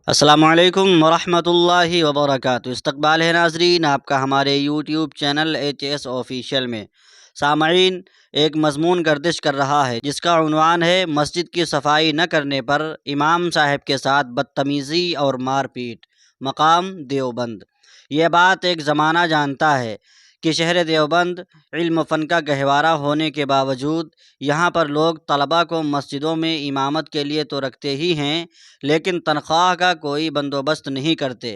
السلام علیکم ورحمۃ اللہ وبرکاتہ۔ استقبال ہے ناظرین آپ کا ہمارے یوٹیوب چینل ایچ آفیشیل میں۔ سامعین، ایک مضمون گردش کر رہا ہے جس کا عنوان ہے مسجد کی صفائی نہ کرنے پر امام صاحب کے ساتھ بدتمیزی اور مار پیٹ، مقام دیوبند۔ یہ بات ایک زمانہ جانتا ہے کہ شہر دیوبند علم و فن کا گہوارہ ہونے کے باوجود یہاں پر لوگ طلباء کو مسجدوں میں امامت کے لیے تو رکھتے ہی ہیں، لیکن تنخواہ کا کوئی بندوبست نہیں کرتے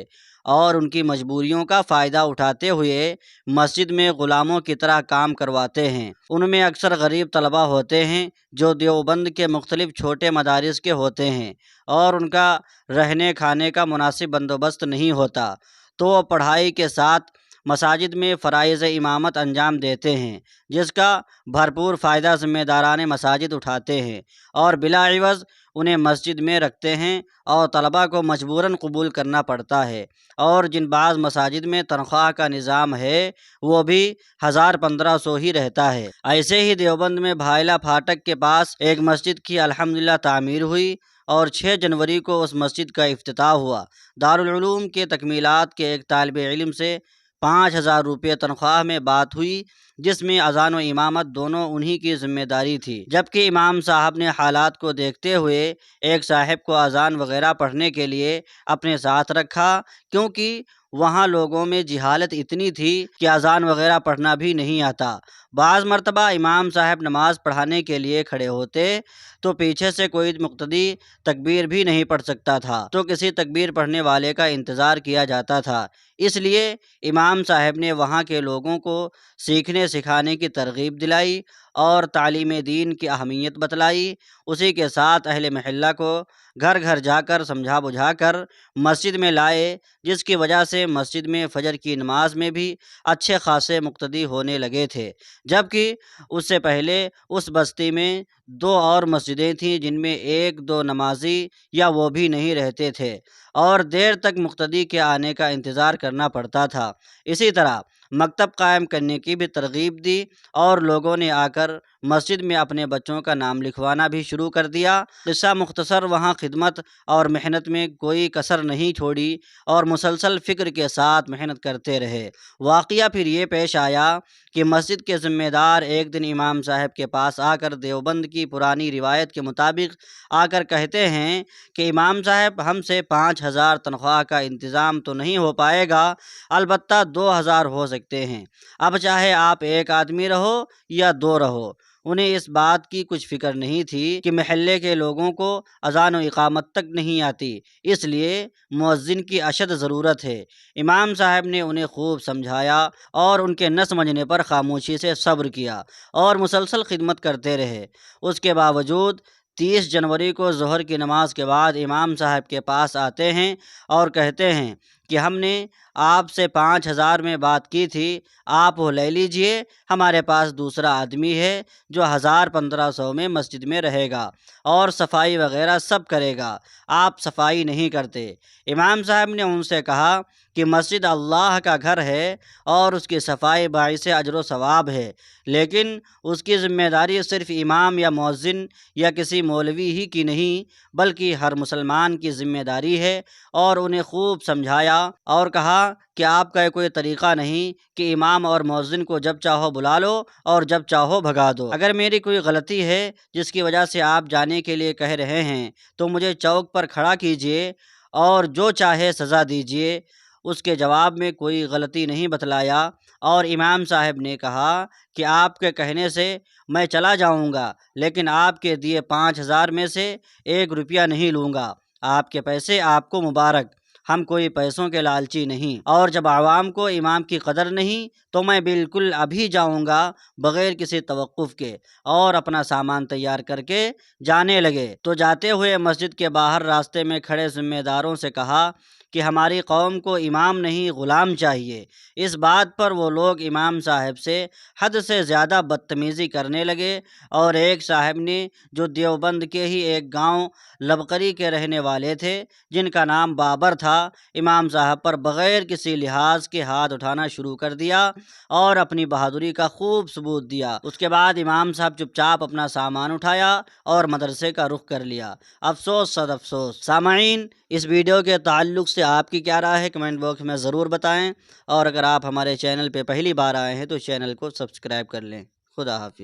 اور ان کی مجبوریوں کا فائدہ اٹھاتے ہوئے مسجد میں غلاموں کی طرح کام کرواتے ہیں۔ ان میں اکثر غریب طلباء ہوتے ہیں جو دیوبند کے مختلف چھوٹے مدارس کے ہوتے ہیں اور ان کا رہنے کھانے کا مناسب بندوبست نہیں ہوتا، تو وہ پڑھائی کے ساتھ مساجد میں فرائض امامت انجام دیتے ہیں، جس کا بھرپور فائدہ ذمہ داران مساجد اٹھاتے ہیں اور بلا عوض انہیں مسجد میں رکھتے ہیں اور طلباء کو مجبوراً قبول کرنا پڑتا ہے۔ اور جن بعض مساجد میں تنخواہ کا نظام ہے وہ بھی 1500 ہی رہتا ہے۔ ایسے ہی دیوبند میں بھائلہ پھاٹک کے پاس ایک مسجد کی الحمدللہ تعمیر ہوئی اور 6 جنوری کو اس مسجد کا افتتاح ہوا۔ دارالعلوم کے تکمیلات کے ایک طالب علم سے 5000 روپے تنخواہ میں بات ہوئی، جس میں اذان و امامت دونوں انہی کی ذمہ داری تھی، جبکہ امام صاحب نے حالات کو دیکھتے ہوئے ایک صاحب کو اذان وغیرہ پڑھنے کے لیے اپنے ساتھ رکھا، کیونکہ وہاں لوگوں میں جہالت اتنی تھی کہ اذان وغیرہ پڑھنا بھی نہیں آتا۔ بعض مرتبہ امام صاحب نماز پڑھانے کے لیے کھڑے ہوتے تو پیچھے سے کوئی مقتدی تکبیر بھی نہیں پڑھ سکتا تھا، تو کسی تکبیر پڑھنے والے کا انتظار کیا جاتا تھا۔ اس لیے امام صاحب نے وہاں کے لوگوں کو سیکھنے سکھانے کی ترغیب دلائی اور تعلیم دین کی اہمیت بتلائی۔ اسی کے ساتھ اہل محلہ کو گھر گھر جا کر سمجھا بجھا کر مسجد میں لائے، جس کی وجہ سے مسجد میں فجر کی نماز میں بھی اچھے خاصے مقتدی ہونے لگے تھے، جبکہ اس سے پہلے اس بستی میں 2 اور مسجدیں تھیں جن میں 1-2 نمازی یا وہ بھی نہیں رہتے تھے اور دیر تک مقتدی کے آنے کا انتظار کرنا پڑتا تھا۔ اسی طرح مکتب قائم کرنے کی بھی ترغیب دی اور لوگوں نے آ کر مسجد میں اپنے بچوں کا نام لکھوانا بھی شروع کر دیا۔ قصہ مختصر، وہاں خدمت اور محنت میں کوئی کسر نہیں چھوڑی اور مسلسل فکر کے ساتھ محنت کرتے رہے۔ واقعہ پھر یہ پیش آیا کہ مسجد کے ذمہ دار ایک دن امام صاحب کے پاس آ کر دیوبند کی پرانی روایت کے مطابق آ کر کہتے ہیں کہ امام صاحب، ہم سے 5000 تنخواہ کا انتظام تو نہیں ہو پائے گا، البتہ 2000 ہو سکتے ہیں، اب چاہے آپ 1 آدمی رہو یا 2 رہو۔ انہیں اس بات کی کچھ فکر نہیں تھی کہ محلے کے لوگوں کو اذان و اقامت تک نہیں آتی، اس لیے مؤذن کی اشد ضرورت ہے۔ امام صاحب نے انہیں خوب سمجھایا اور ان کے نہ سمجھنے پر خاموشی سے صبر کیا اور مسلسل خدمت کرتے رہے۔ اس کے باوجود 30 جنوری کو ظہر کی نماز کے بعد امام صاحب کے پاس آتے ہیں اور کہتے ہیں کہ ہم نے آپ سے 5000 میں بات کی تھی، آپ وہ لے لیجئے، ہمارے پاس دوسرا آدمی ہے جو 1500 میں مسجد میں رہے گا اور صفائی وغیرہ سب کرے گا، آپ صفائی نہیں کرتے۔ امام صاحب نے ان سے کہا کہ مسجد اللہ کا گھر ہے اور اس کی صفائی باعث اجر و ثواب ہے، لیکن اس کی ذمہ داری صرف امام یا مؤذن یا کسی مولوی ہی کی نہیں بلکہ ہر مسلمان کی ذمہ داری ہے، اور انہیں خوب سمجھایا اور کہا کہ آپ کا کوئی طریقہ نہیں کہ امام اور مؤذن کو جب چاہو بلا لو اور جب چاہو بھگا دو۔ اگر میری کوئی غلطی ہے جس کی وجہ سے آپ جانے کے لیے کہہ رہے ہیں تو مجھے چوک پر کھڑا کیجئے اور جو چاہے سزا دیجئے۔ اس کے جواب میں کوئی غلطی نہیں بتلایا اور امام صاحب نے کہا کہ آپ کے کہنے سے میں چلا جاؤں گا، لیکن آپ کے دیے 5000 میں سے 1 روپیہ نہیں لوں گا، آپ کے پیسے آپ کو مبارک، ہم کوئی پیسوں کے لالچی نہیں، اور جب عوام کو امام کی قدر نہیں تو میں بالکل ابھی جاؤں گا بغیر کسی توقف کے، اور اپنا سامان تیار کر کے جانے لگے۔ تو جاتے ہوئے مسجد کے باہر راستے میں کھڑے ذمہ داروں سے کہا کہ ہماری قوم کو امام نہیں غلام چاہیے۔ اس بات پر وہ لوگ امام صاحب سے حد سے زیادہ بدتمیزی کرنے لگے، اور ایک صاحب نے جو دیوبند کے ہی ایک گاؤں لبقری کے رہنے والے تھے، جن کا نام بابر تھا، امام صاحب پر بغیر کسی لحاظ کے ہاتھ اٹھانا شروع کر دیا اور اپنی بہادری کا خوب ثبوت دیا۔ اس کے بعد امام صاحب چپ چاپ اپنا سامان اٹھایا اور مدرسے کا رخ کر لیا۔ افسوس صد افسوس۔ سامعین، اس ویڈیو کے تعلق سے آپ کی کیا رائے ہے کمنٹ باکس میں ضرور بتائیں، اور اگر آپ ہمارے چینل پہ پہلی بار آئے ہیں تو چینل کو سبسکرائب کر لیں۔ خدا حافظ۔